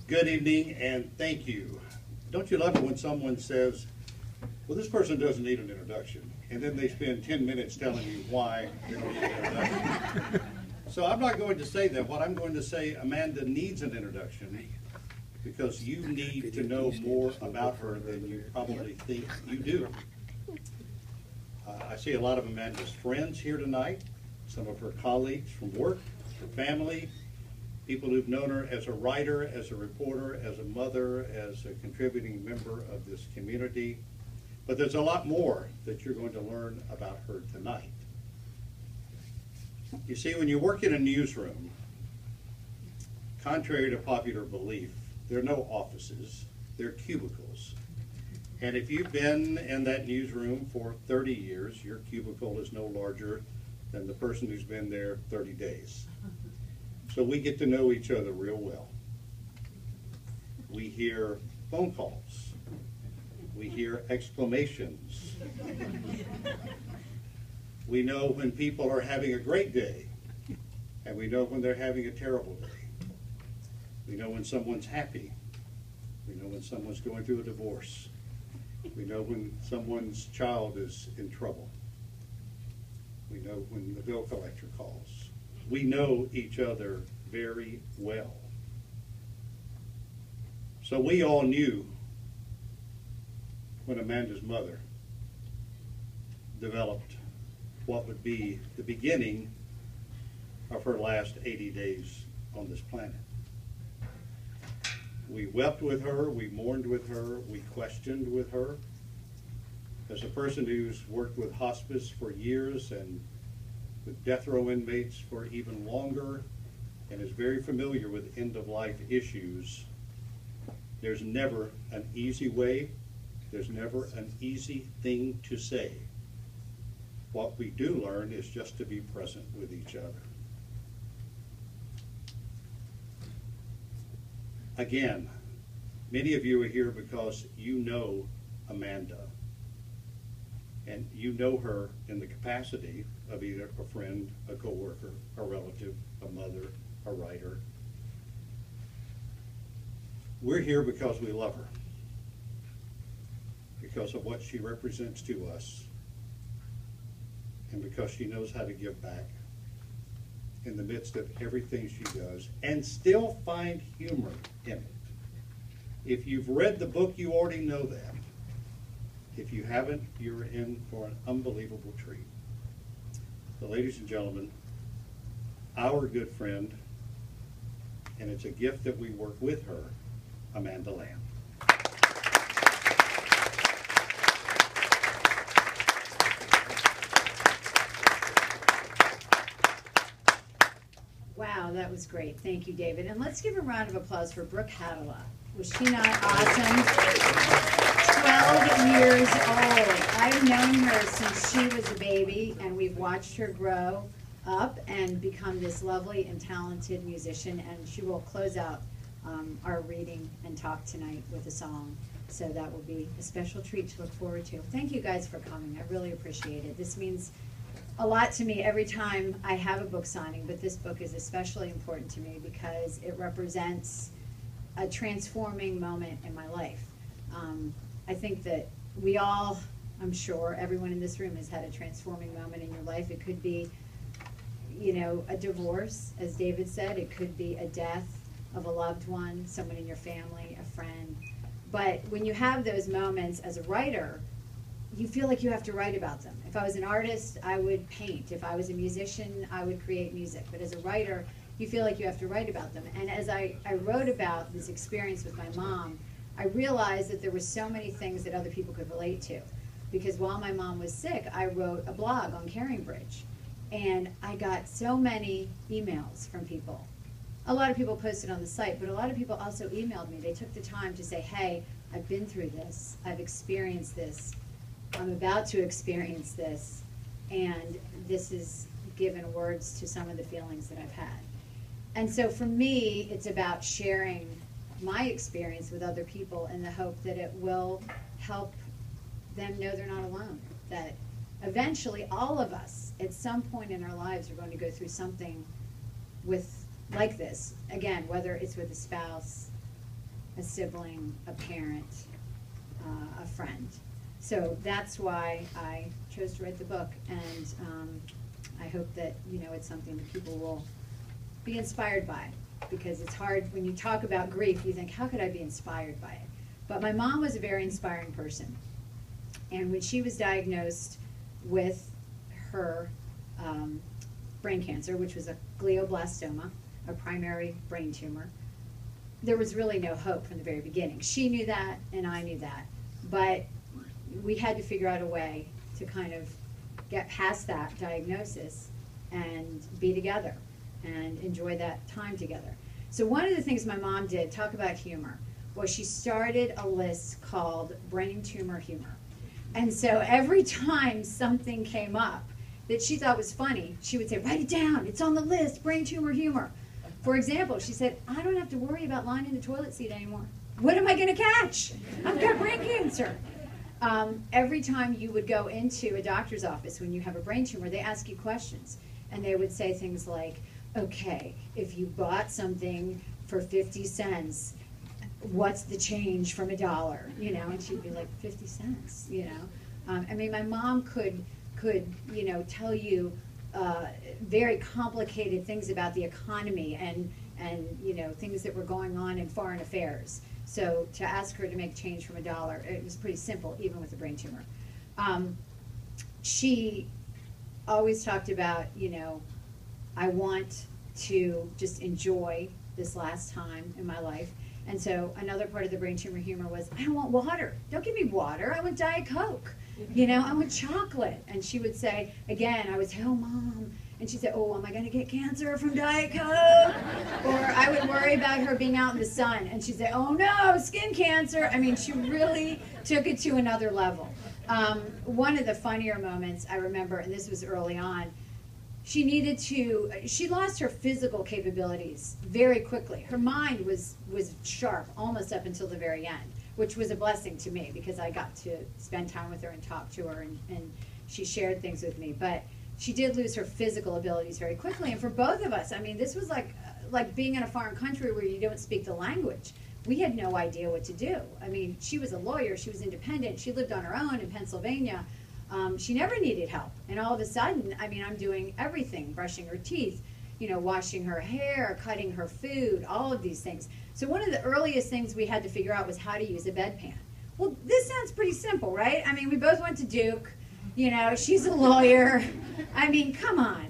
Good evening and thank you. Don't you love it when someone says, well, this person doesn't need an introduction, and then they spend 10 minutes telling you why they don't need an introduction. So I'm not going to say that. What I'm going to say, Amanda needs an introduction because you need to know more about her than you probably think you do. I see a lot of Amanda's friends here tonight, some of her colleagues from work, her family, people who've known her as a writer, as a reporter, as a mother, as a contributing member of this community. But there's a lot more that you're going to learn about her tonight. You see, when you work in a newsroom, contrary to popular belief, there are no offices, there are cubicles. And if you've been in that newsroom for 30 years, your cubicle is no larger than the person who's been there 30 days. So we get to know each other real well. We hear phone calls. We hear exclamations. We know when people are having a great day, and we know when they're having a terrible day. We know when someone's happy. We know when someone's going through a divorce. We know when someone's child is in trouble. We know when the bill collector calls. We know each other very well. So we all knew when Amanda's mother developed what would be the beginning of her last 80 days on this planet. We wept with her, we mourned with her, we questioned with her. As a person who's worked with hospice for years and with death row inmates for even longer and is very familiar with end-of-life issues, there's never an easy way, there's never an easy thing to say. What we do learn is just to be present with each other. Again, many of you are here because you know Amanda, and you know her in the capacity of either a friend, a coworker, a relative, a mother, a writer. We're here because we love her, because of what she represents to us, and because she knows how to give back in the midst of everything she does and still find humor in it. If you've read the book, you already know that. If you haven't, you're in for an unbelievable treat. So ladies and gentlemen, our good friend, and it's a gift that we work with her, Amanda Lamb. Wow, that was great. Thank you, David. And let's give a round of applause for Brooke Hadala. Was she not awesome? 12 years old. I've known her since she was a baby, and we've watched her grow up and become this lovely and talented musician, and she will close out our reading and talk tonight with a song. So that will be a special treat to look forward to. Thank you guys for coming. I really appreciate it. This means a lot to me every time I have a book signing, but this book is especially important to me because it represents a transforming moment in my life. I think that we all, I'm sure everyone in this room has had a transforming moment in your life. It could be, you know, a divorce, as David said. It could be a death of a loved one, someone in your family, a friend. But when you have those moments as a writer, you feel like you have to write about them. If I was an artist, I would paint. If I was a musician, I would create music. But as a writer, you feel like you have to write about them. And as I wrote about this experience with my mom, I realized that there were so many things that other people could relate to. Because while my mom was sick, I wrote a blog on Caring Bridge. And I got so many emails from people. A lot of people posted on the site, but a lot of people also emailed me. They took the time to say, hey, I've been through this. I've experienced this. I'm about to experience this. And this has given words to some of the feelings that I've had. And so for me, it's about sharing my experience with other people in the hope that it will help them know they're not alone. That eventually all of us, at some point in our lives, are going to go through something like this. Again, whether it's with a spouse, a sibling, a parent, a friend. So that's why I chose to write the book, and I hope that, you know, it's something that people will be inspired by, because it's hard when you talk about grief, you think, how could I be inspired by it? But my mom was a very inspiring person, and when she was diagnosed with her brain cancer, which was a glioblastoma, a primary brain tumor, there was really no hope from the very beginning. She knew that, and I knew that, but we had to figure out a way to kind of get past that diagnosis and be together and enjoy that time together. So one of the things my mom did, talk about humor, was she started a list called Brain Tumor Humor. And so every time something came up that she thought was funny, she would say, write it down, it's on the list, brain tumor humor. For example, she said, I don't have to worry about lying in the toilet seat anymore. What am I going to catch? I've got brain cancer. Every time you would go into a doctor's office when you have a brain tumor, they ask you questions. And they would say things like, okay, if you bought something for 50 cents, what's the change from $1? You know, and she'd be like, 50 cents, you know. I mean, my mom could, you know, tell you very complicated things about the economy and you know, things that were going on in foreign affairs. So to ask her to make change from $1, it was pretty simple, even with a brain tumor. She always talked about, you know, I want to just enjoy this last time in my life. And so another part of the brain tumor humor was, I don't want water. Don't give me water. I want Diet Coke. You know, I want chocolate. And she would say, again, I would say, oh, Mom. And she'd say, oh, am I going to get cancer from Diet Coke? Or I would worry about her being out in the sun. And she'd say, oh, no, skin cancer. I mean, she really took it to another level. One of the funnier moments I remember, and this was early on, she lost her physical capabilities very quickly. Her mind was sharp almost up until the very end, which was a blessing to me because I got to spend time with her and talk to her, and she shared things with me. But she did lose her physical abilities very quickly, and for both of us, I mean, this was like being in a foreign country where you don't speak the language. We had no idea what to do. I mean, she was a lawyer, she was independent, she lived on her own in Pennsylvania. She never needed help, and all of a sudden, I mean, I'm doing everything, brushing her teeth, you know, washing her hair, cutting her food, all of these things. So one of the earliest things we had to figure out was how to use a bedpan. Well, this sounds pretty simple, right? I mean, we both went to Duke, you know, she's a lawyer. I mean, come on.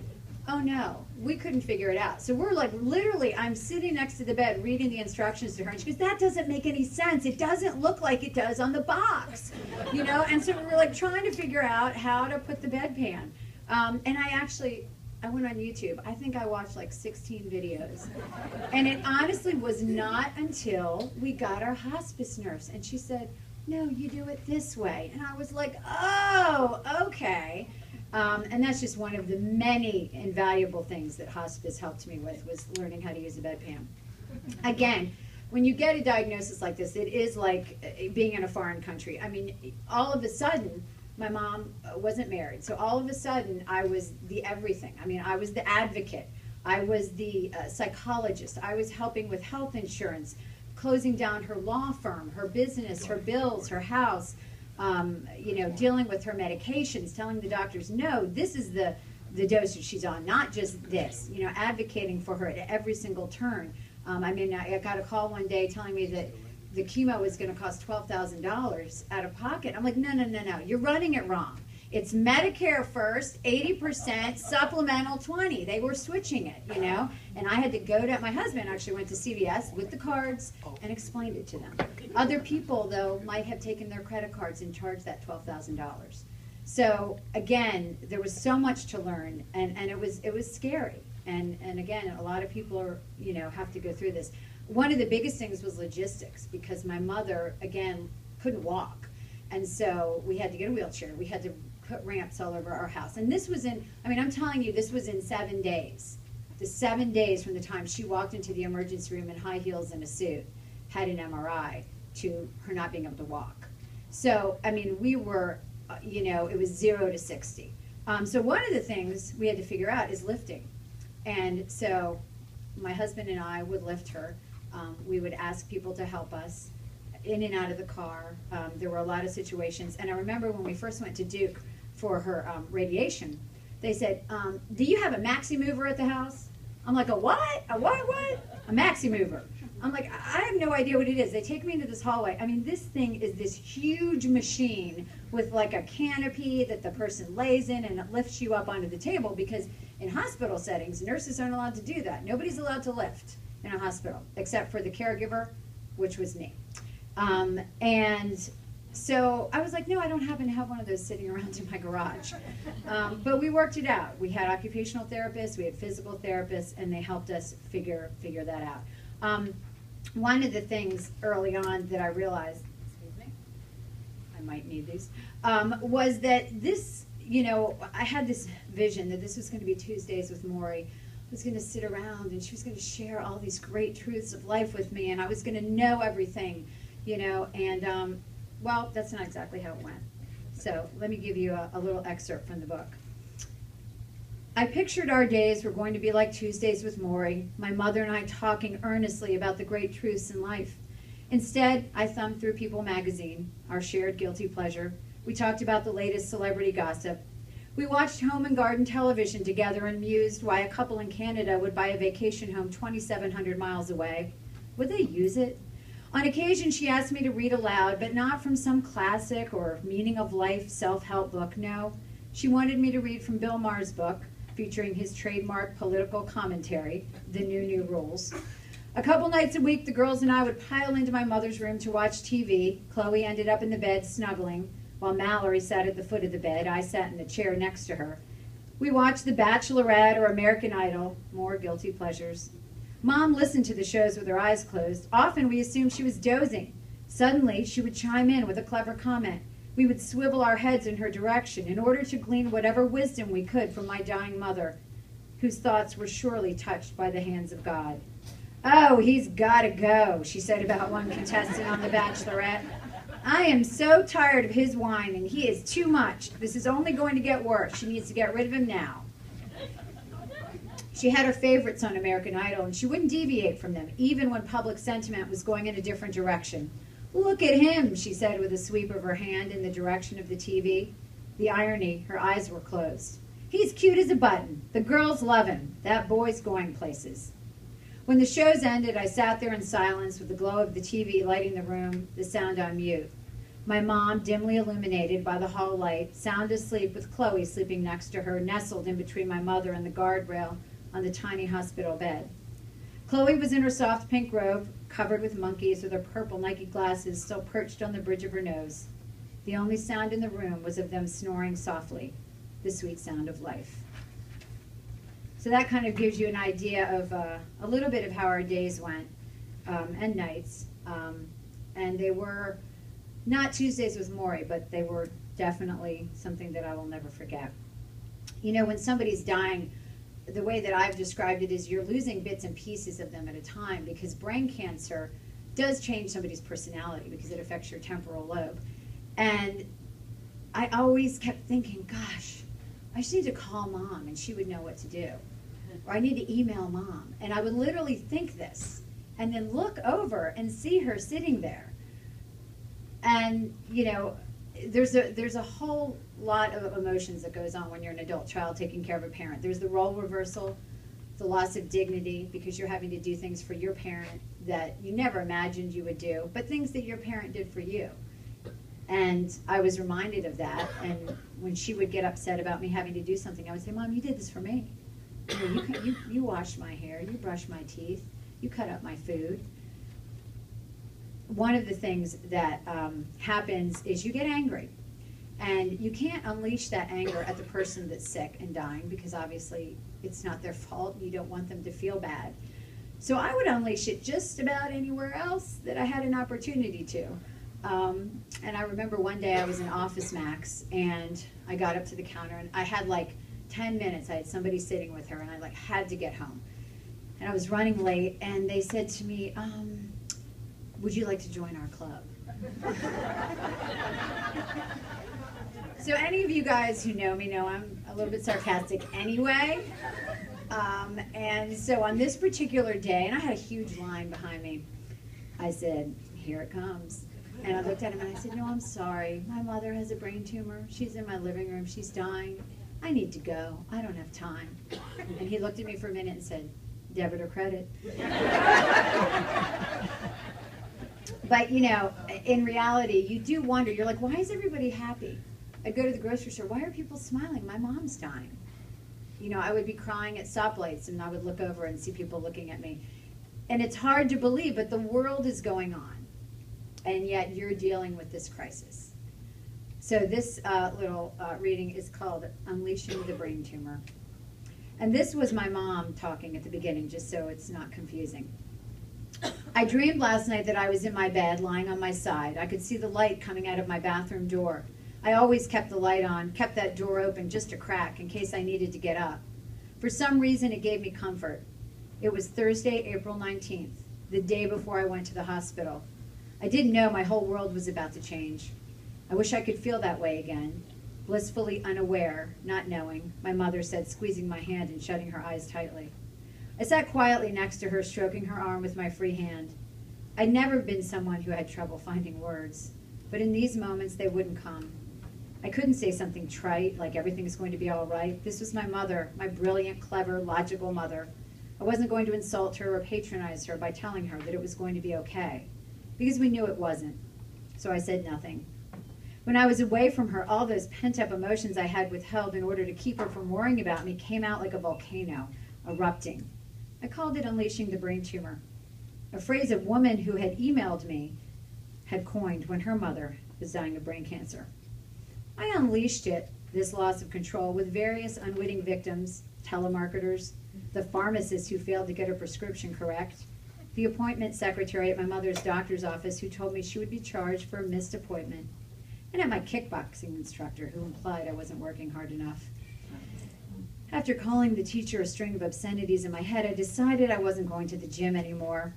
Oh no, we couldn't figure it out. So we're like, literally, I'm sitting next to the bed reading the instructions to her, and she goes, that doesn't make any sense. It doesn't look like it does on the box, you know? And so we were like trying to figure out how to put the bedpan. And I went on YouTube. I think I watched like 16 videos. And it honestly was not until we got our hospice nurse, and she said, no, you do it this way. And I was like, oh, okay. And that's just one of the many invaluable things that hospice helped me with, was learning how to use a bedpan. Again, when you get a diagnosis like this, it is like being in a foreign country. I mean, all of a sudden, my mom wasn't married. So all of a sudden, I was the everything. I mean, I was the advocate. I was the psychologist. I was helping with health insurance, closing down her law firm, her business, her bills, her house. You know, dealing with her medications, telling the doctors, no, this is the dosage she's on, not just this, you know, advocating for her at every single turn. I mean, I got a call one day telling me that the chemo was going to cost $12,000 out of pocket. I'm like, no, you're running it wrong. It's Medicare first, 80%, supplemental 20. They were switching it, you know, and I had to go to, my husband actually went to CVS with the cards and explained it to them. Other people, though, might have taken their credit cards and charged that $12,000. So again, there was so much to learn, and it was scary. And again, a lot of people are, you know, have to go through this. One of the biggest things was logistics, because my mother, again, couldn't walk. And so we had to get a wheelchair. We had to put ramps all over our house. And this was in, I mean, I'm telling you, this was in 7 days. The 7 days from the time she walked into the emergency room in high heels and a suit, had an MRI, to her not being able to walk. So, I mean, we were, you know, it was 0 to 60. So one of the things we had to figure out is lifting. And so my husband and I would lift her. We would ask people to help us in and out of the car. There were a lot of situations. And I remember when we first went to Duke for her radiation, they said, do you have a maxi mover at the house? I'm like, a what? A what? A maxi mover. I'm like, I have no idea what it is. They take me into this hallway. I mean, this thing is this huge machine with like a canopy that the person lays in, and it lifts you up onto the table, because in hospital settings, nurses aren't allowed to do that. Nobody's allowed to lift in a hospital except for the caregiver, which was me. And so I was like, no, I don't happen to have one of those sitting around in my garage. But we worked it out. We had occupational therapists, we had physical therapists, and they helped us figure that out. One of the things early on that I realized, excuse me, I might need these, was that this, I had this vision that this was going to be Tuesdays with Maury. I was going to sit around and she was going to share all these great truths of life with me, and I was going to know everything, and well, that's not exactly how it went. So let me give you a little excerpt from the book. I pictured our days were going to be like Tuesdays with Maury, my mother and I talking earnestly about the great truths in life. Instead, I thumbed through People magazine, our shared guilty pleasure. We talked about the latest celebrity gossip. We watched home and garden television together and mused why a couple in Canada would buy a vacation home 2,700 miles away. Would they use it? On occasion, she asked me to read aloud, but not from some classic or meaning of life self-help book, no. She wanted me to read from Bill Maher's book, featuring his trademark political commentary, The New Rules. A couple nights a week, the girls and I would pile into my mother's room to watch TV. Chloe ended up in the bed snuggling, while Mallory sat at the foot of the bed. I sat in the chair next to her. We watched The Bachelorette or American Idol, more guilty pleasures. Mom listened to the shows with her eyes closed. Often we assumed she was dozing. Suddenly, she would chime in with a clever comment. We would swivel our heads in her direction in order to glean whatever wisdom we could from my dying mother, whose thoughts were surely touched by the hands of God. Oh, he's got to go, she said about one contestant on The Bachelorette. I am so tired of his whine, and he is too much. This is only going to get worse. She needs to get rid of him now. She had her favorites on American Idol, and she wouldn't deviate from them, even when public sentiment was going in a different direction. Look at him, she said with a sweep of her hand in the direction of the TV. The irony, her eyes were closed. He's cute as a button. The girls love him. That boy's going places. When the shows ended, I sat there in silence with the glow of the TV lighting the room, the sound on mute. My mom, dimly illuminated by the hall light, sound asleep with Chloe sleeping next to her, nestled in between my mother and the guardrail on the tiny hospital bed. Chloe was in her soft pink robe, covered with monkeys, with her purple Nike glasses still perched on the bridge of her nose. The only sound in the room was of them snoring softly, the sweet sound of life. So that kind of gives you an idea of a little bit of how our days went, and nights. And they were not Tuesdays with Maury, but they were definitely something that I will never forget. When somebody's dying, the way that I've described it is you're losing bits and pieces of them at a time, because brain cancer does change somebody's personality because it affects your temporal lobe. And I always kept thinking, gosh, I just need to call Mom and she would know what to do. Or I need to email Mom. And I would literally think this and then look over and see her sitting there. And, there's a whole lot of emotions that goes on when you're an adult child taking care of a parent. There's the role reversal, the loss of dignity because you're having to do things for your parent that you never imagined you would do, but things that your parent did for you. And I was reminded of that, and when she would get upset about me having to do something, I would say, Mom, you did this for me. You washed my hair, you brushed my teeth, you cut up my food. One of the things that happens is you get angry. And you can't unleash that anger at the person that's sick and dying because obviously it's not their fault. You don't want them to feel bad. So I would unleash it just about anywhere else that I had an opportunity to. And I remember one day I was in Office Max and I got up to the counter and I had like 10 minutes. I had somebody sitting with her and I had to get home. And I was running late and they said to me, would you like to join our club? So any of you guys who know me know I'm a little bit sarcastic anyway. And so on this particular day, and I had a huge line behind me, I said, here it comes. And I looked at him and I said, no, I'm sorry. My mother has a brain tumor. She's in my living room. She's dying. I need to go. I don't have time. And he looked at me for a minute and said, debit or credit? But, you know, in reality, you do wonder. You're like, why is everybody happy? I'd go to the grocery store. Why are people smiling? My mom's dying. You know, I would be crying at stoplights, and I would look over and see people looking at me. And it's hard to believe, but the world is going on. And yet you're dealing with this crisis. So this little reading is called Unleashing the Brain Tumor. And this was my mom talking at the beginning, just so it's not confusing. I dreamed last night that I was in my bed, lying on my side. I could see the light coming out of my bathroom door. I always kept the light on, kept that door open just a crack in case I needed to get up. For some reason, it gave me comfort. It was Thursday, April 19th, the day before I went to the hospital. I didn't know my whole world was about to change. I wish I could feel that way again. Blissfully unaware, not knowing, my mother said, squeezing my hand and shutting her eyes tightly. I sat quietly next to her, stroking her arm with my free hand. I'd never been someone who had trouble finding words, but in these moments they wouldn't come. I couldn't say something trite, like everything's going to be all right. This was my mother, my brilliant, clever, logical mother. I wasn't going to insult her or patronize her by telling her that it was going to be okay, because we knew it wasn't. So I said nothing. When I was away from her, all those pent-up emotions I had withheld in order to keep her from worrying about me came out like a volcano, erupting. I called it unleashing the brain tumor, a phrase a woman who had emailed me had coined when her mother was dying of brain cancer. I unleashed it, this loss of control, with various unwitting victims, telemarketers, the pharmacist who failed to get her prescription correct, the appointment secretary at my mother's doctor's office who told me she would be charged for a missed appointment, and at my kickboxing instructor who implied I wasn't working hard enough. After calling the teacher a string of obscenities in my head, I decided I wasn't going to the gym anymore.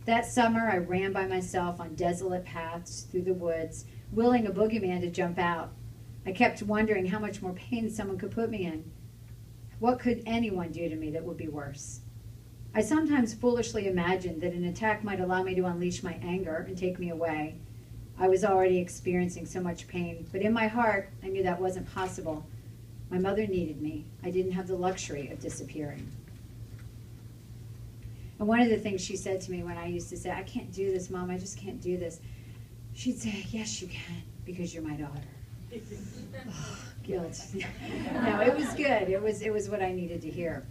That summer, I ran by myself on desolate paths through the woods, willing a boogeyman to jump out. I kept wondering how much more pain someone could put me in. What could anyone do to me that would be worse? I sometimes foolishly imagined that an attack might allow me to unleash my anger and take me away. I was already experiencing so much pain, but in my heart, I knew that wasn't possible. My mother needed me. I didn't have the luxury of disappearing. And one of the things she said to me when I used to say, I can't do this, Mom, I just can't do this, she'd say, yes, you can, because you're my daughter. Oh, guilt. No, it was good. It was what I needed to hear.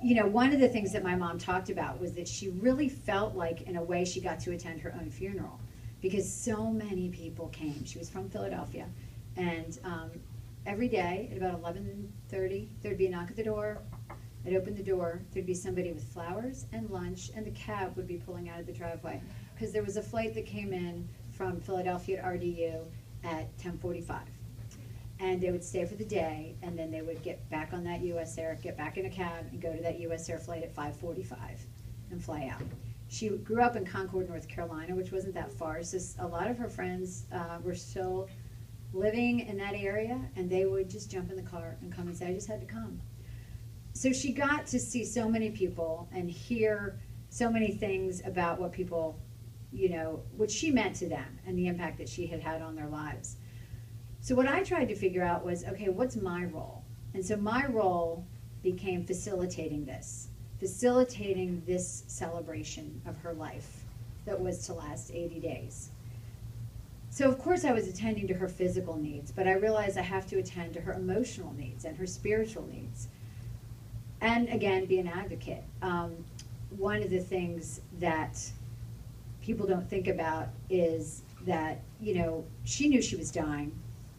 You know, one of the things that my mom talked about was that she really felt like, in a way, she got to attend her own funeral because so many people came. She was from Philadelphia, and every day at about 11:30, there'd be a knock at the door. I'd open the door. There'd be somebody with flowers and lunch, and the cab would be pulling out of the driveway because there was a flight that came in from Philadelphia to RDU at 10:45. And they would stay for the day, and then they would get back on that US Air, get back in a cab, and go to that US Air flight at 5:45 and fly out. She grew up in Concord, North Carolina, which wasn't that far, so a lot of her friends were still living in that area, and they would just jump in the car and come and say, I just had to come. So she got to see so many people and hear so many things about what people, you know, what she meant to them and the impact that she had had on their lives. So what I tried to figure out was, okay, what's my role? And so my role became facilitating this celebration of her life that was to last 80 days. So of course I was attending to her physical needs, but I realized I have to attend to her emotional needs and her spiritual needs. And again, be an advocate. One of the things that people don't think about is that, you know, she knew she was dying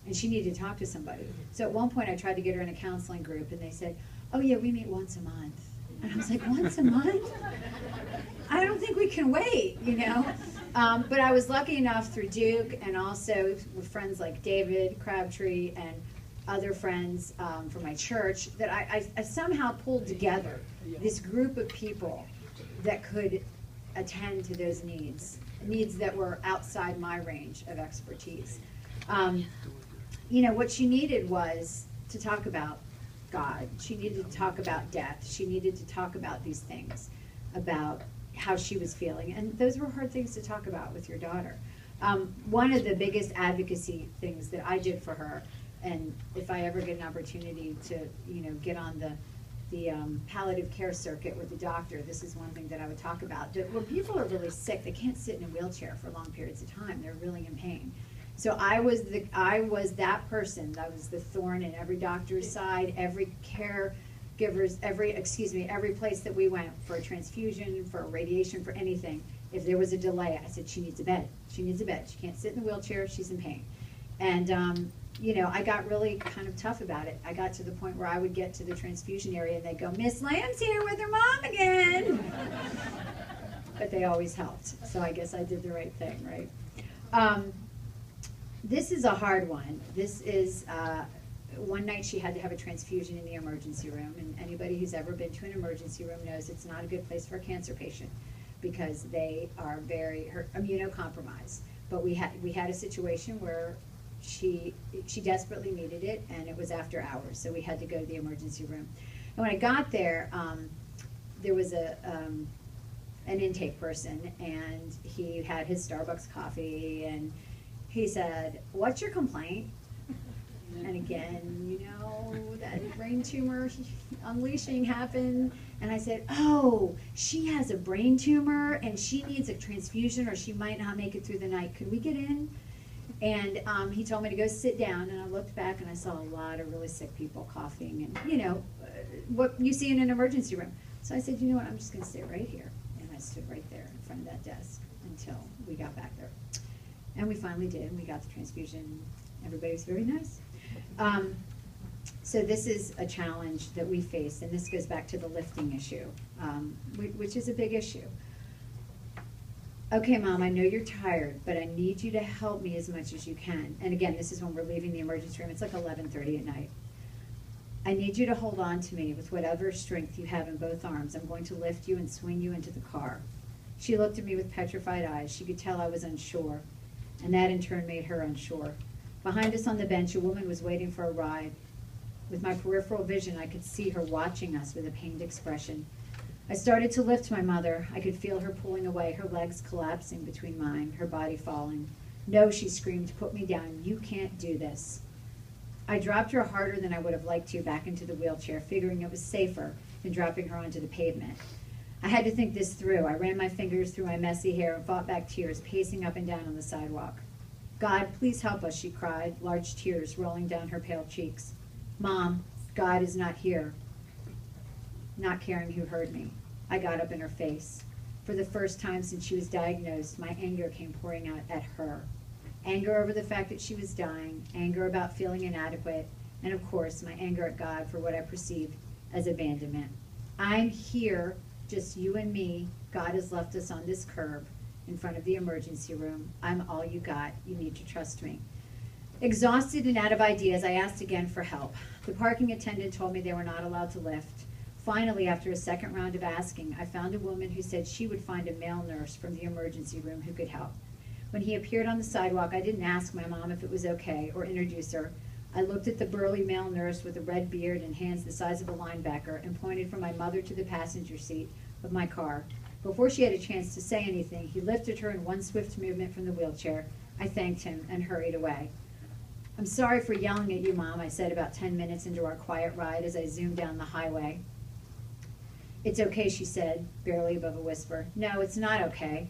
and she needed to talk to somebody. So at one point I tried to get her in a counseling group and they said, oh yeah, we meet once a month. And I was like, once a month? I don't think we can wait, you know? But I was lucky enough through Duke and also with friends like David Crabtree and other friends from my church that I somehow pulled together this group of people that could attend to those needs that were outside my range of expertise. You know, what she needed was to talk about God. She needed to talk about death. She needed to talk about these things, about how she was feeling. And those were hard things to talk about with your daughter. One of the biggest advocacy things that I did for her, and if I ever get an opportunity to, get on the palliative care circuit with the doctor, this is one thing that I would talk about. When people are really sick, they can't sit in a wheelchair for long periods of time. They're really in pain. So I was that person. That was the thorn in every doctor's side, every caregiver's, every place that we went for a transfusion, for a radiation, for anything. If there was a delay, I said, she needs a bed. She needs a bed. She can't sit in the wheelchair. She's in pain. And, I got really kind of tough about it. I got to the point where I would get to the transfusion area and they'd go, Miss Lamb's here with her mom again. But they always helped. So I guess I did the right thing, right? This is a hard one. This is, one night she had to have a transfusion in the emergency room. And anybody who's ever been to an emergency room knows it's not a good place for a cancer patient because they are very immunocompromised. But we had a situation where she desperately needed it, and it was after hours, so we had to go to the emergency room. And when I got there, there was an intake person, and he had his Starbucks coffee, and he said, "What's your complaint?" And again, that brain tumor unleashing happened, and I said, "Oh, she has a brain tumor, and she needs a transfusion, or she might not make it through the night. Could we get in?" And he told me to go sit down, and I looked back and I saw a lot of really sick people coughing and, what you see in an emergency room. So I said, you know what, I'm just going to sit right here. And I stood right there in front of that desk until we got back there. And we finally did, and we got the transfusion. Everybody was very nice. So this is a challenge that we face, and this goes back to the lifting issue, which is a big issue. Okay, Mom, I know you're tired, but I need you to help me as much as you can. And again, this is when we're leaving the emergency room. It's like 11:30 at night. I need you to hold on to me with whatever strength you have in both arms. I'm going to lift you and swing you into the car. She looked at me with petrified eyes. She could tell I was unsure, and that in turn made her unsure. Behind us on the bench, a woman was waiting for a ride. With my peripheral vision, I could see her watching us with a pained expression. I started to lift my mother. I could feel her pulling away, her legs collapsing between mine, her body falling. No, she screamed, put me down. You can't do this. I dropped her harder than I would have liked to back into the wheelchair, figuring it was safer than dropping her onto the pavement. I had to think this through. I ran my fingers through my messy hair and fought back tears, pacing up and down on the sidewalk. God, please help us, she cried, large tears rolling down her pale cheeks. Mom, God is not here. Not caring who heard me. I got up in her face. For the first time since she was diagnosed, my anger came pouring out at her. Anger over the fact that she was dying, anger about feeling inadequate, and of course, my anger at God for what I perceived as abandonment. I'm here, just you and me. God has left us on this curb in front of the emergency room. I'm all you got. You need to trust me. Exhausted and out of ideas, I asked again for help. The parking attendant told me they were not allowed to lift. Finally, after a second round of asking, I found a woman who said she would find a male nurse from the emergency room who could help. When he appeared on the sidewalk, I didn't ask my mom if it was okay or introduce her. I looked at the burly male nurse with a red beard and hands the size of a linebacker and pointed from my mother to the passenger seat of my car. Before she had a chance to say anything, he lifted her in one swift movement from the wheelchair. I thanked him and hurried away. I'm sorry for yelling at you, Mom, I said about 10 minutes into our quiet ride as I zoomed down the highway. It's okay, she said, barely above a whisper. No, it's not okay.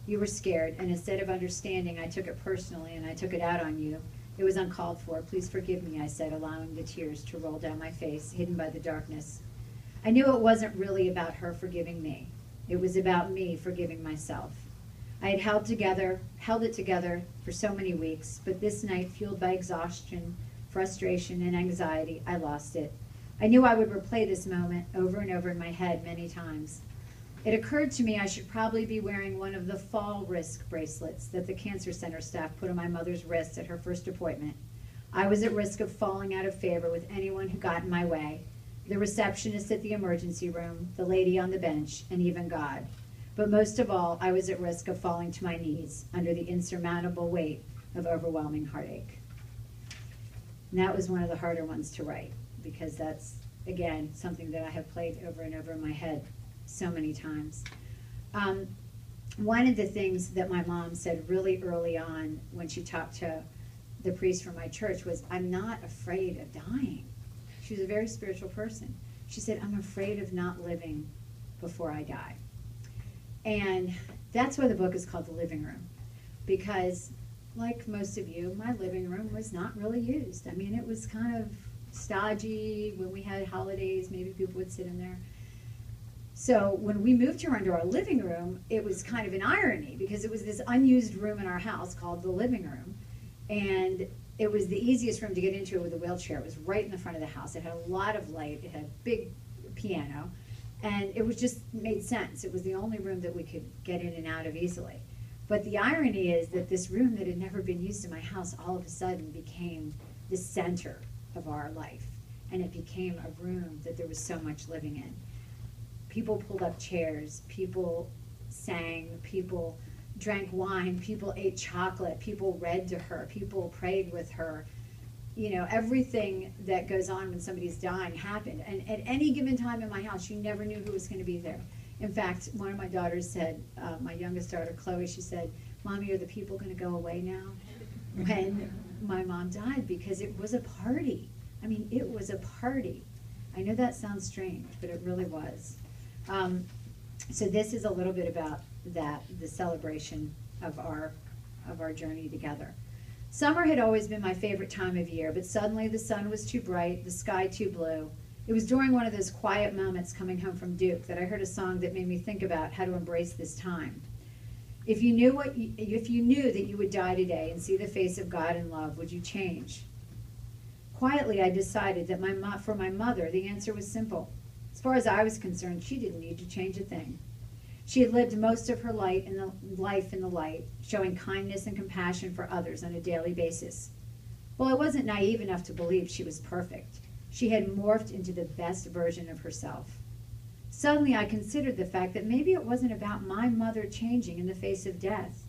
You were scared, and instead of understanding, I took it personally, and I took it out on you. It was uncalled for. Please forgive me, I said, allowing the tears to roll down my face, hidden by the darkness. I knew it wasn't really about her forgiving me. It was about me forgiving myself. I had held it together for so many weeks, but this night, fueled by exhaustion, frustration, and anxiety, I lost it. I knew I would replay this moment over and over in my head many times. It occurred to me I should probably be wearing one of the fall risk bracelets that the cancer center staff put on my mother's wrist at her first appointment. I was at risk of falling out of favor with anyone who got in my way, the receptionist at the emergency room, the lady on the bench, and even God. But most of all, I was at risk of falling to my knees under the insurmountable weight of overwhelming heartache. And that was one of the harder ones to write, because that's, again, something that I have played over and over in my head so many times. One of the things that my mom said really early on when she talked to the priest from my church was, I'm not afraid of dying. She was a very spiritual person. She said, I'm afraid of not living before I die. And that's why the book is called The Living Room, because like most of you, my living room was not really used. I mean, it was kind of stodgy. When we had holidays, maybe people would sit in there. So when we moved here into our living room, it was kind of an irony, because it was this unused room in our house called the living room. And it was the easiest room to get into with a wheelchair. It was right in the front of the house. It had a lot of light. It had a big piano. And it was just made sense. It was the only room that we could get in and out of easily. But the irony is that this room that had never been used in my house all of a sudden became the center of our life. And it became a room that there was so much living in. People pulled up chairs, people sang, people drank wine, people ate chocolate, people read to her, people prayed with her. You know, everything that goes on when somebody's dying happened. And at any given time in my house, you never knew who was going to be there. In fact, one of my daughters said, my youngest daughter, Chloe, she said, Mommy, are the people going to go away now? When my mom died, because it was a party. I mean, it was a party. I know that sounds strange, but it really was. So this is a little bit about that, the celebration of our journey together. Summer had always been my favorite time of year, but suddenly the sun was too bright, the sky too blue. It was during one of those quiet moments coming home from Duke that I heard a song that made me think about how to embrace this time. If you knew that you would die today and see the face of God in love, would you change? Quietly, I decided that for my mother, the answer was simple. As far as I was concerned, she didn't need to change a thing. She had lived most of her life in the light, showing kindness and compassion for others on a daily basis. Well, I wasn't naive enough to believe she was perfect. She had morphed into the best version of herself. Suddenly, I considered the fact that maybe it wasn't about my mother changing in the face of death.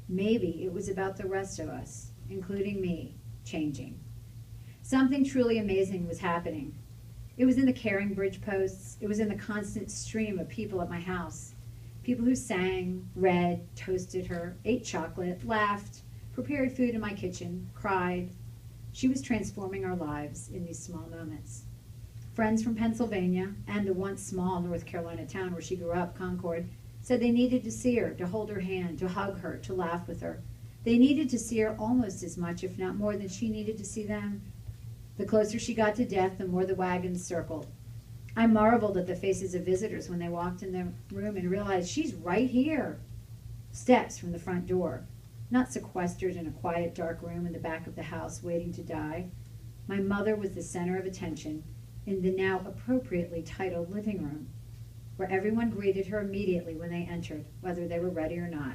Maybe it was about the rest of us, including me, changing. Something truly amazing was happening. It was in the caring bridge posts. It was in the constant stream of people at my house. People who sang, read, toasted her, ate chocolate, laughed, prepared food in my kitchen, cried. She was transforming our lives in these small moments. Friends from Pennsylvania and the once small North Carolina town where she grew up, Concord, said they needed to see her, to hold her hand, to hug her, to laugh with her. They needed to see her almost as much, if not more, than she needed to see them. The closer she got to death, the more the wagons circled. I marveled at the faces of visitors when they walked in the room and realized she's right here. Steps from the front door, not sequestered in a quiet, dark room in the back of the house waiting to die. My mother was the center of attention in the now appropriately titled living room, where everyone greeted her immediately when they entered, whether they were ready or not.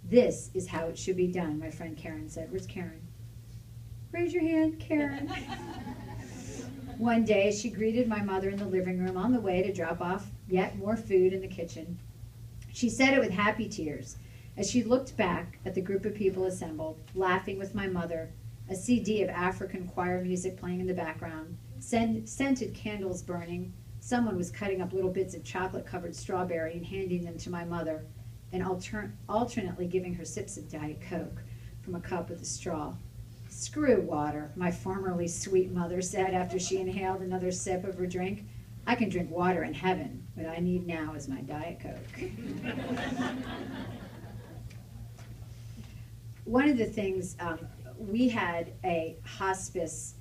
This is how it should be done, my friend Karen said. Where's Karen? Raise your hand, Karen. One day, she greeted my mother in the living room on the way to drop off yet more food in the kitchen. She said it with happy tears as she looked back at the group of people assembled, laughing with my mother, a CD of African choir music playing in the background, scented candles burning. Someone was cutting up little bits of chocolate-covered strawberry and handing them to my mother, and alternately giving her sips of Diet Coke from a cup with a straw. Screw water, my formerly sweet mother said after she inhaled another sip of her drink. I can drink water in heaven. What I need now is my Diet Coke. One of the things, we had a hospice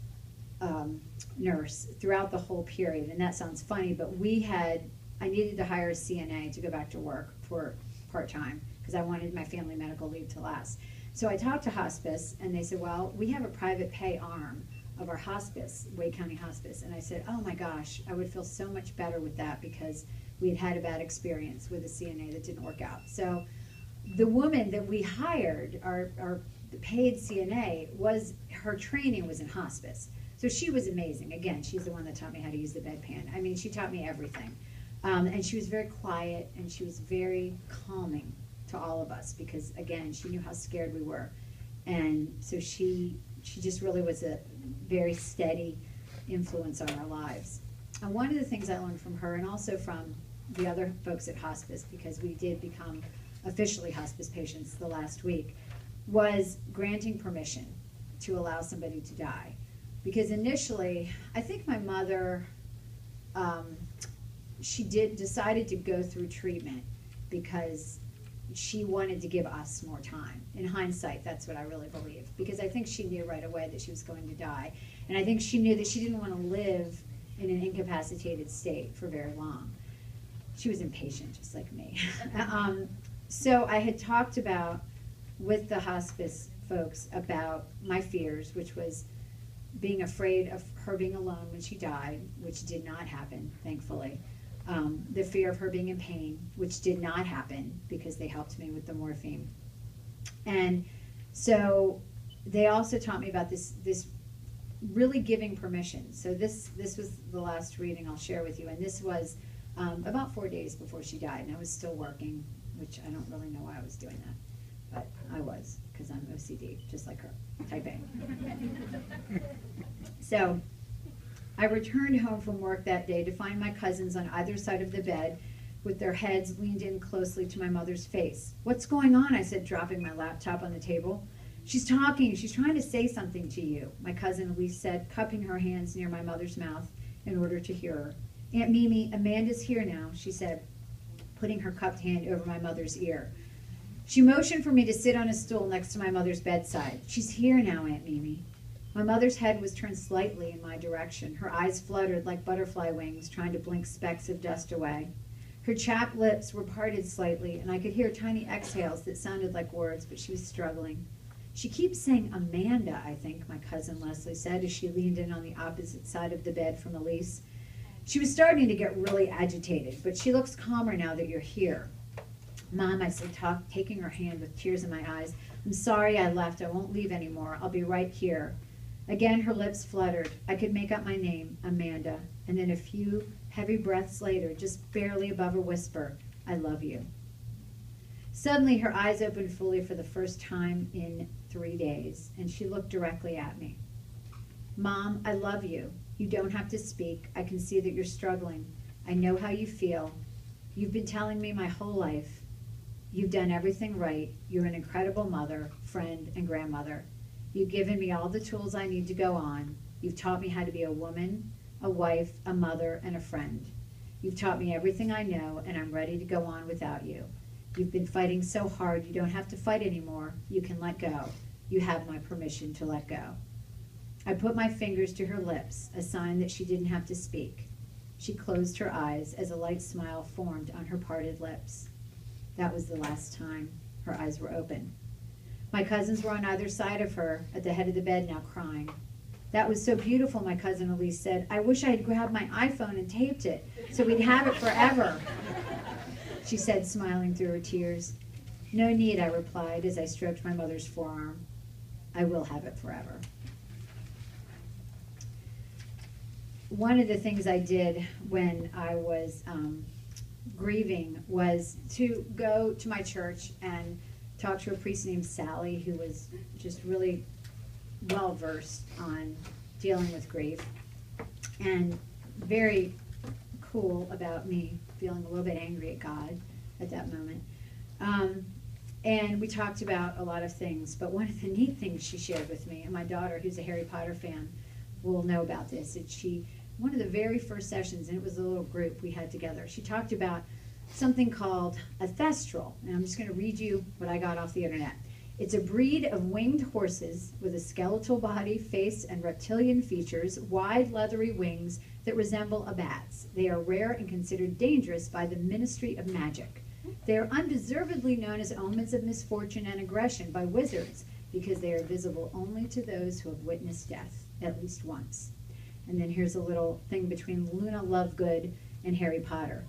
nurse throughout the whole period, and that sounds funny, but I needed to hire a CNA to go back to work for part-time because I wanted my family medical leave to last. So I talked to hospice, and they said, well, we have a private pay arm of our hospice, Wade County Hospice. And I said, oh my gosh, I would feel so much better with that because we had had a bad experience with a CNA that didn't work out. So the woman that we hired, our paid CNA, her training was in hospice. So she was amazing. Again, she's the one that taught me how to use the bedpan. I mean, she taught me everything. And she was very quiet, and she was very calming to all of us because, again, she knew how scared we were. And so she just really was a very steady influence on our lives. And one of the things I learned from her, and also from the other folks at hospice, because we did become officially hospice patients the last week, was granting permission to allow somebody to die. Because initially, I think my mother, she decided to go through treatment because she wanted to give us more time. In hindsight, that's what I really believe. Because I think she knew right away that she was going to die. And I think she knew that she didn't want to live in an incapacitated state for very long. She was impatient, just like me. So I had talked about, with the hospice folks, about my fears, which was being afraid of her being alone when she died, which did not happen, thankfully. The fear of her being in pain, which did not happen because they helped me with the morphine. And so they also taught me about this really giving permission. So this was the last reading I'll share with you, and this was about 4 days before she died, and I was still working, which I don't really know why I was doing that, but I was, because I'm OCD, just like her, type A. So I returned home from work that day to find my cousins on either side of the bed with their heads leaned in closely to my mother's face. "What's going on?" I said, dropping my laptop on the table. "She's talking. She's trying to say something to you," my cousin Elise said, cupping her hands near my mother's mouth in order to hear her. "Aunt Mimi, Amanda's here now," she said, putting her cupped hand over my mother's ear. She motioned for me to sit on a stool next to my mother's bedside. "She's here now, Aunt Mimi." My mother's head was turned slightly in my direction. Her eyes fluttered like butterfly wings, trying to blink specks of dust away. Her chapped lips were parted slightly, and I could hear tiny exhales that sounded like words, but she was struggling. "She keeps saying Amanda, I think," my cousin Leslie said as she leaned in on the opposite side of the bed from Elise. She was starting to get really agitated, but she looks calmer now that you're here. "Mom," I said, taking her hand with tears in my eyes, "I'm sorry I left. I won't leave anymore. I'll be right here." Again, her lips fluttered. I could make out my name, Amanda, and then a few heavy breaths later, just barely above a whisper, "I love you." Suddenly, her eyes opened fully for the first time in 3 days, and she looked directly at me. "Mom, I love you. You don't have to speak. I can see that you're struggling. I know how you feel. You've been telling me my whole life. You've done everything right. You're an incredible mother, friend, and grandmother. You've given me all the tools I need to go on. You've taught me how to be a woman, a wife, a mother, and a friend. You've taught me everything I know, and I'm ready to go on without you. You've been fighting so hard, you don't have to fight anymore. You can let go. You have my permission to let go." I put my fingers to her lips, a sign that she didn't have to speak. She closed her eyes as a light smile formed on her parted lips. That was the last time her eyes were open. My cousins were on either side of her, at the head of the bed now, crying. "That was so beautiful," my cousin Elise said. "I wish I had grabbed my iPhone and taped it, so we'd have it forever," she said, smiling through her tears. "No need," I replied as I stroked my mother's forearm. "I will have it forever." One of the things I did when I was grieving was to go to my church and talk to a priest named Sally, who was just really well-versed on dealing with grief and very cool about me feeling a little bit angry at God at that moment. And we talked about a lot of things, but one of the neat things she shared with me, and my daughter, who's a Harry Potter fan, will know about this, one of the very first sessions, and it was a little group we had together, she talked about something called a thestral. And I'm just going to read you what I got off the internet. "It's a breed of winged horses with a skeletal body, face, and reptilian features, wide leathery wings that resemble a bat's. They are rare and considered dangerous by the Ministry of Magic. They are undeservedly known as omens of misfortune and aggression by wizards because they are visible only to those who have witnessed death, at least once." And then here's a little thing between Luna Lovegood and Harry Potter.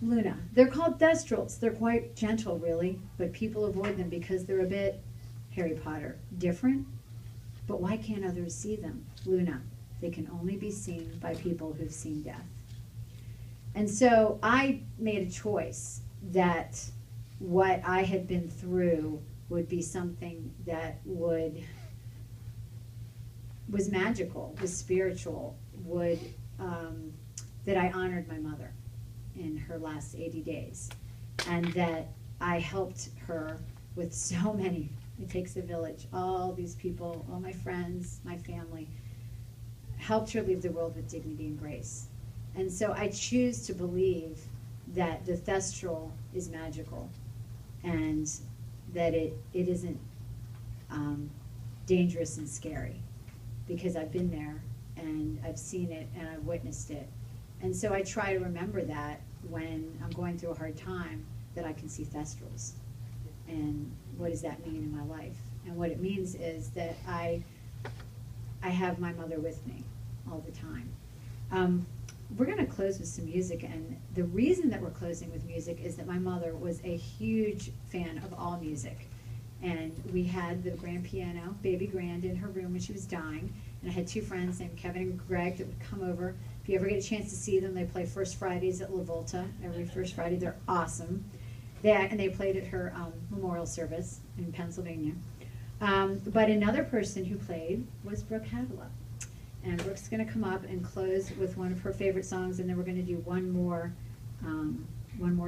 Luna: "They're called thestrals. They're quite gentle, really, but people avoid them because they're a bit," Harry Potter: "different? But why can't others see them?" Luna: "They can only be seen by people who've seen death." And so I made a choice that what I had been through would be something that would was magical, was spiritual, would that I honored my mother in her last 80 days, and that I helped her with so many. It takes a village. All these people, all my friends, my family, helped her leave the world with dignity and grace. And so I choose to believe that the thestral is magical, and that it isn't dangerous and scary, because I've been there and I've seen it and I've witnessed it. And so I try to remember that when I'm going through a hard time, that I can see thestrals. And what does that mean in my life? And what it means is that I have my mother with me all the time. We're going to close with some music, and the reason that we're closing with music is that my mother was a huge fan of all music. And we had the grand piano, baby grand, in her room when she was dying. And I had two friends named Kevin and Greg that would come over. If you ever get a chance to see them, they play First Fridays at La Volta every first Friday. They're awesome. And they played at her memorial service in Pennsylvania. But another person who played was Brooke Hadala. And Brooke's going to come up and close with one of her favorite songs, and then we're going to do one more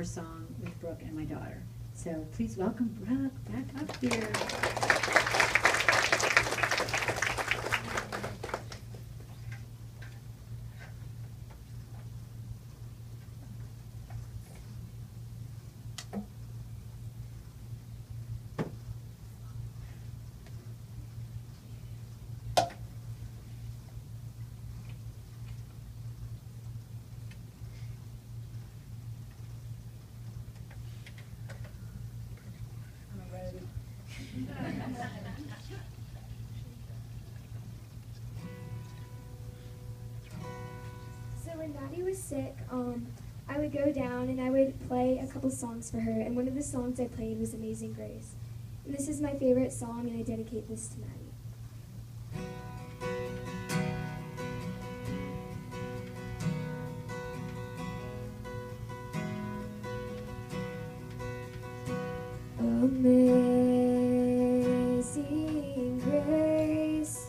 song with Brooke and my daughter. So please welcome Brooke back up here. So when Maddie was sick, I would go down and I would play a couple songs for her, and one of the songs I played was Amazing Grace. And this is my favorite song, and I dedicate this to Maddie. Amazing grace,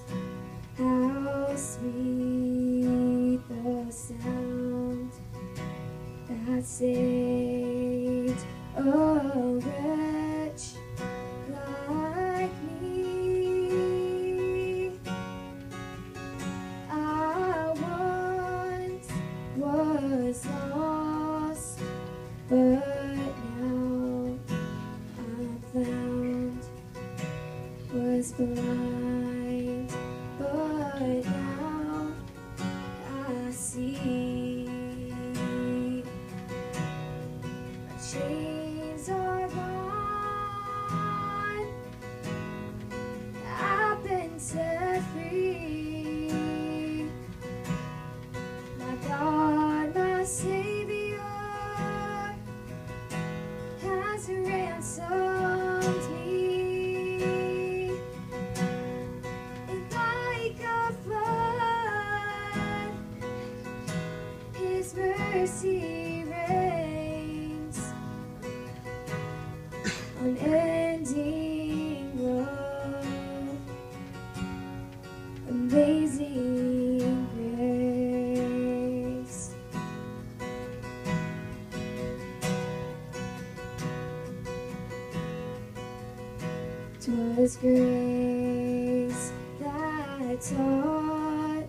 how sweet the sound that saved a wretch like me. I once was lost, but now I'm found. Was blind, but now I see. My chains are gone, I've been set free. My God, my Savior, has ransomed me. And like a flood, His mercy reigns. Unending love, amazing grace. 'Twas grace that taught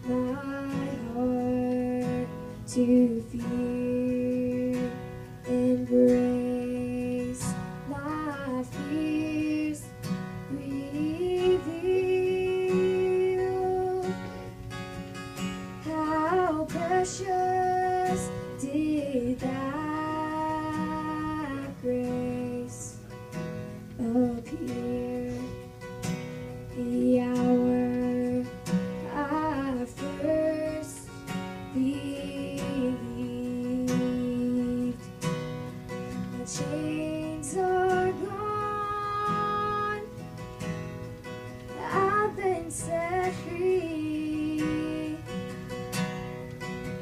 my heart to fear, and grace my fears revealed. How precious did that grace appear, the hour I first believed. The chains are gone, I've been set free.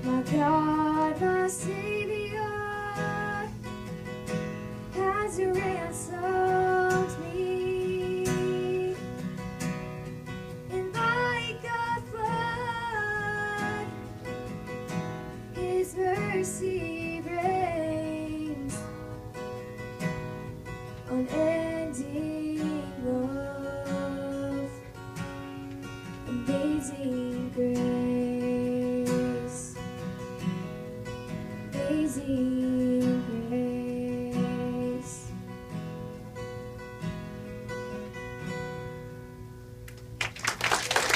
My God, my Savior, has ransomed me. And like unending love, amazing grace, amazing grace.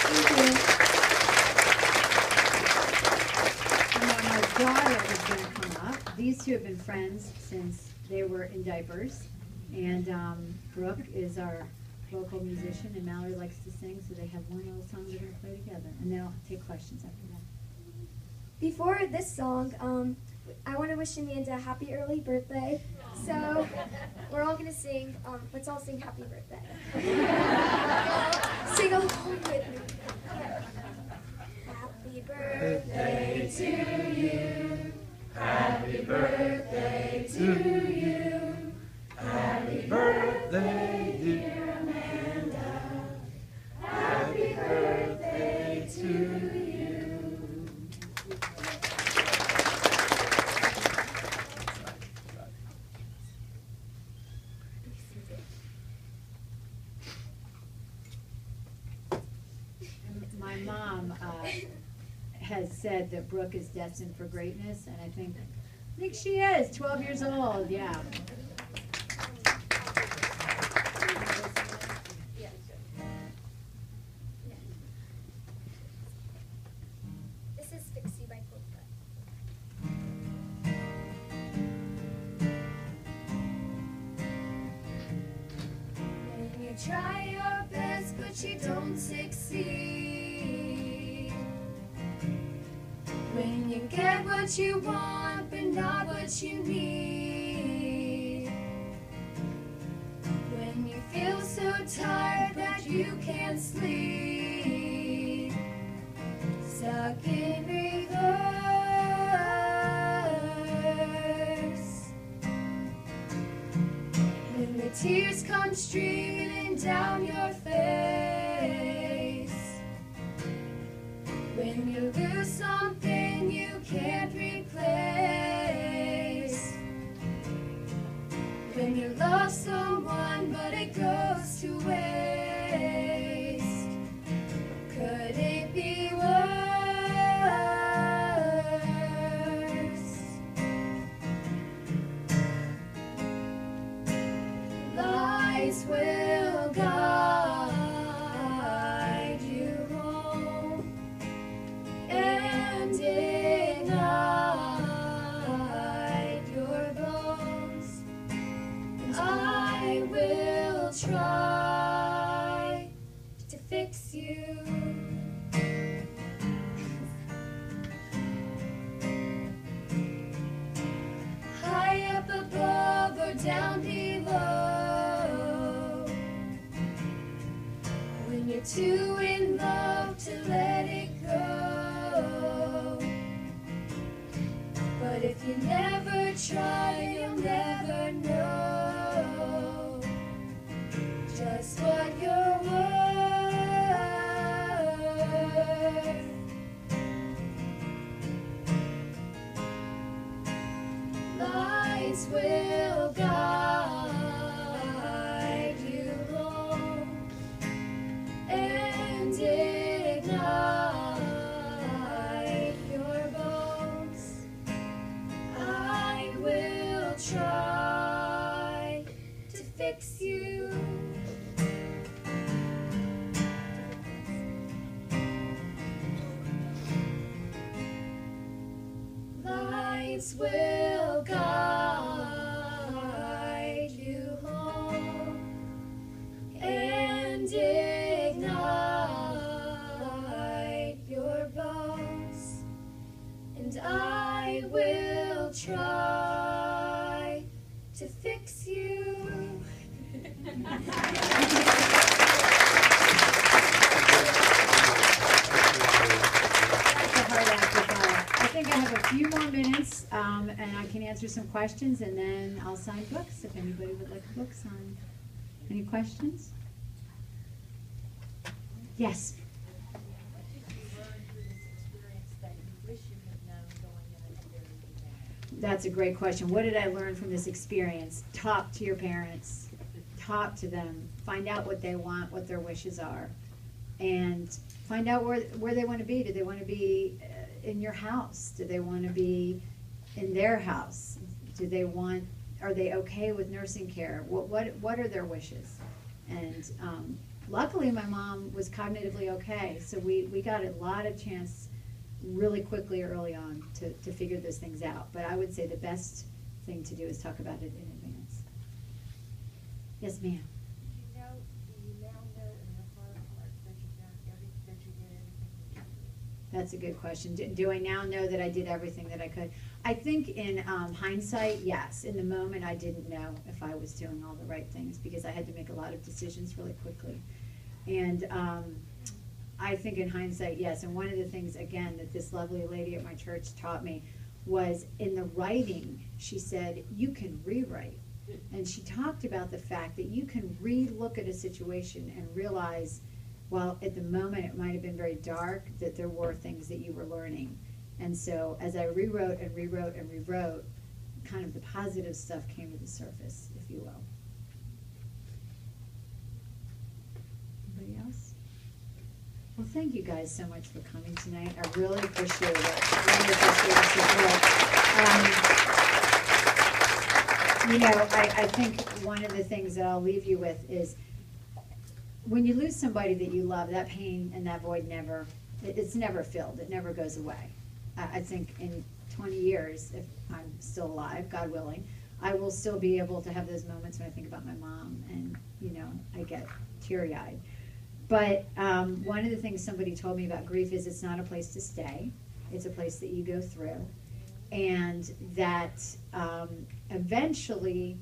Thank you. Now, my daughter is going to come up. These two have been friends since they were in diapers. And Brooke is our local musician, and Mallory likes to sing, so they have one little song they're going to play together. And then I'll take questions after that. Before this song, I want to wish Amanda a happy early birthday. So we're all going to sing. Let's all sing happy birthday. Sing along with me. Happy birthday to you. Happy birthday to you. Happy birthday, dear Amanda. Happy birthday to you. My mom has said that Brooke is destined for greatness, and I think she is. 12 years old, yeah. This is Fix You by Quail. When you try your best but you don't succeed, when you get what you want but not what you need, when you feel so tired that you can't sleep, stuck in reverse, when the tears come streaming down your face, when you lose something you can't replace, when you love someone but it goes to waste, could it be worse? Lights will guide you home and ignite your bones. I will try to fix you. High up above or down below, when you're too in love to let it go. But if you never try, you'll never know just what you're worth. Lights will guide you home and ignite your bones. I will try to fix you. Lights will guide you home and ignite your bones, and I will try to fix you. I think I have a few more minutes, and I can answer some questions, and then I'll sign books if anybody would like a book signed. Any questions? Yes. That's a great question. What did I learn from this experience? Talk to your parents. talk to them, find out what they want, what their wishes are, and find out where they want to be. Do they want to be in your house? Do they want to be in their house? Are they okay with nursing care? What are their wishes? And luckily my mom was cognitively okay, so we got a lot of chance really quickly early on to figure those things out. But I would say the best thing to do is talk about it in advance. Yes, ma'am. Do you now know in your heart of hearts that you did everything you could? That's a good question. Do I now know that I did everything that I could? I think in hindsight, yes. In the moment, I didn't know if I was doing all the right things because I had to make a lot of decisions really quickly. And I think in hindsight, yes. And one of the things, again, that this lovely lady at my church taught me was in the writing, she said, you can rewrite. And she talked about the fact that you can re-look at a situation and realize, while at the moment it might have been very dark, that there were things that you were learning. And so as I rewrote and rewrote and rewrote, kind of the positive stuff came to the surface, if you will. Anybody else? Well, thank you guys so much for coming tonight. I really appreciate it. I really appreciate the support. I think one of the things that I'll leave you with is when you lose somebody that you love, that pain and that void it's never filled. It never goes away. I think in 20 years, if I'm still alive, God willing, I will still be able to have those moments when I think about my mom and, I get teary-eyed. But one of the things somebody told me about grief is it's not a place to stay. It's a place that you go through. And that eventually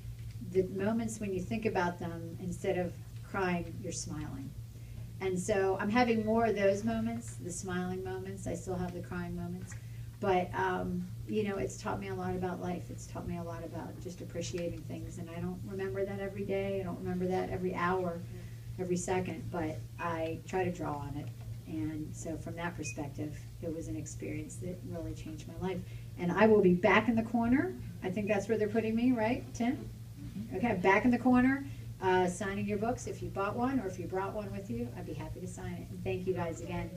the moments when you think about them, instead of crying, you're smiling. And so I'm having more of those moments, the smiling moments. I still have the crying moments. But, it's taught me a lot about life. It's taught me a lot about just appreciating things. And I don't remember that every day. I don't remember that every hour, every second. But I try to draw on it. And so from that perspective, it was an experience that really changed my life. And I will be back in the corner. I think that's where they're putting me, right, Tim? Okay, back in the corner, signing your books. If you bought one or if you brought one with you, I'd be happy to sign it. And thank you guys again.